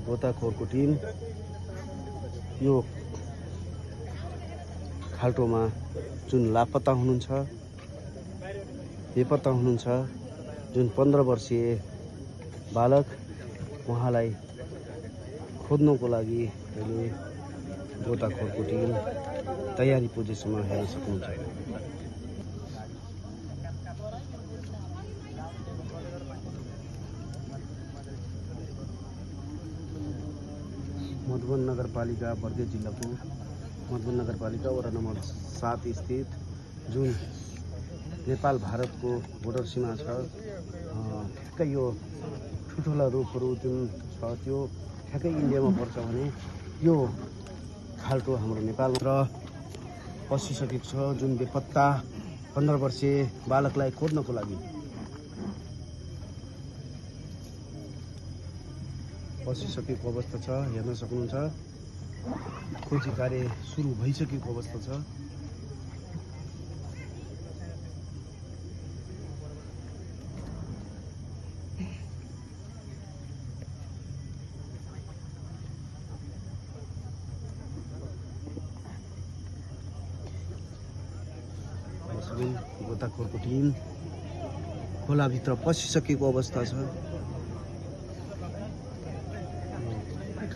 गोताखोरको team यो खाल्टोमा जुन लापत्ता हुनुहुन्छ, बेपत्ता हुनुहुन्छ, जुन 15 वर्षीय बालक, उहाँलाई खोज्नको लागि अहिले गोताखोरको टिम तयारी पोजिसनमा हेर्न सक्नुहुन्छ। मधुवन नगरपालिका बर्दिया जिल्लाको मधुवन नगरपालिका वडा नम्बर 7 स्थित जुन नेपाल भारतको बोर्डर सीमा छ, ठ्याक्कै यो ठुल्ठुला रुखहरू जुन छ त्यो ठ्याक्कै इन्डियामा पर्छ भने यो खाल्टो हाम्रो नेपालमा र पसिसकेको छ। जुन बेपत्ता 15 वर्षीय बालकलाई खोज्नको लागि पसिसकेको अवस्था छ, हेर्न सक्नुहुन्छ। खोजी कार्य सुरु भइसकेको अवस्था छ। गोताखोरको टिम खोलाभित्र पसिसकेको अवस्था छ।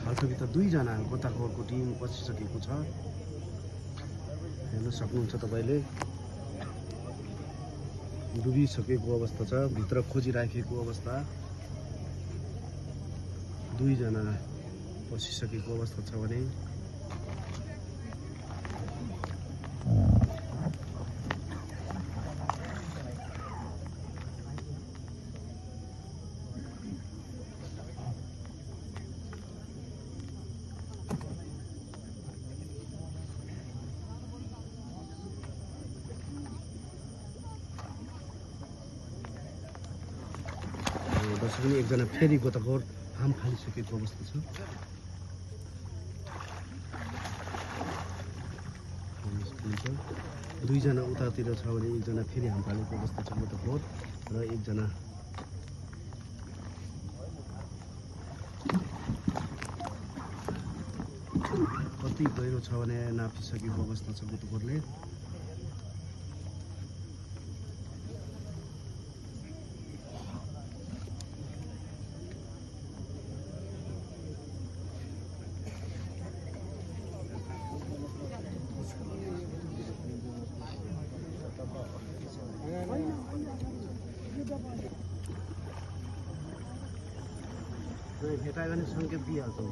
खाल्टोभित्र 2 जना गोताखोरको टिम पसिसकेको छ, हेर्न सक्नुहुन्छ तपाईले। डुबिसकेको अवस्था छ, भित्र खोजिराखेको अवस्था। 2 जना पसिसकेको अवस्था छ भने पनि एकजना फेरि गोताखोर हाम फालिसकेको अवस्था छ। 2 जना उतातिर छ भने 1 जना फेरि हाम फालेको अवस्था छ गोताखोर र 1 जना कति गहिरो छ भने नापिसकेको अवस्था छ गोताखोरले। भेटायो भने सङ्केत दिइहाल्छौँ।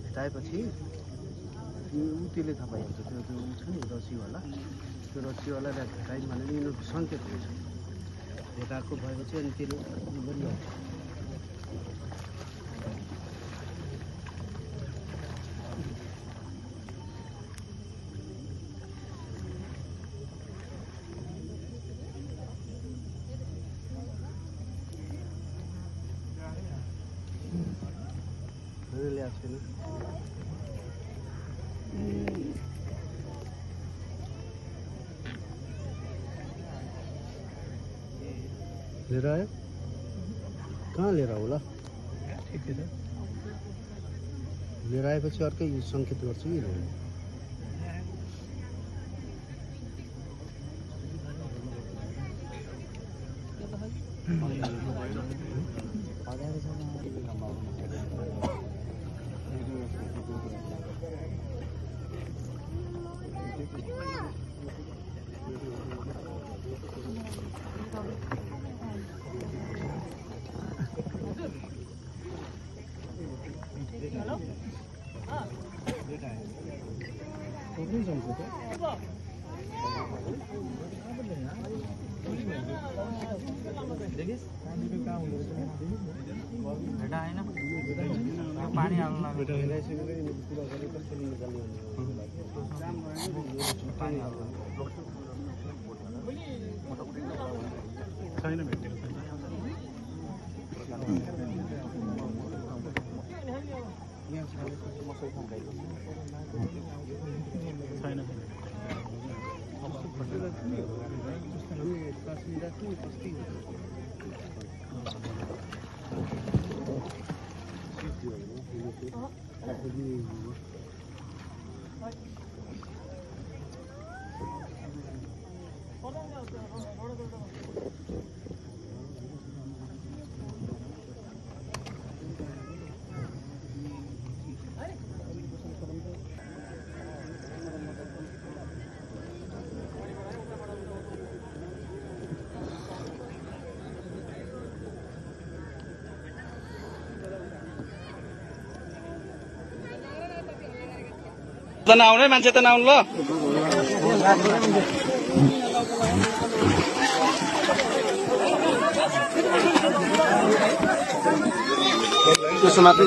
भेटाएपछि त्यसले थाहा पाइहाल्छ। त्यो ऊ छ नि रस्सीवाला, त्यो रस्सीवालालाई भेटायो भने यिनीहरूको सङ्केत हुन्छ। भेटाएको भएपछि अनि त्यसले गरिहाल्छ। लिएर आयो? कहाँ लिएर होला? लिएर आएपछि अर्कै सङ्केत गर्छु कि छैन नआउने मान्छे त नआउनु ल त्यसो मात्रै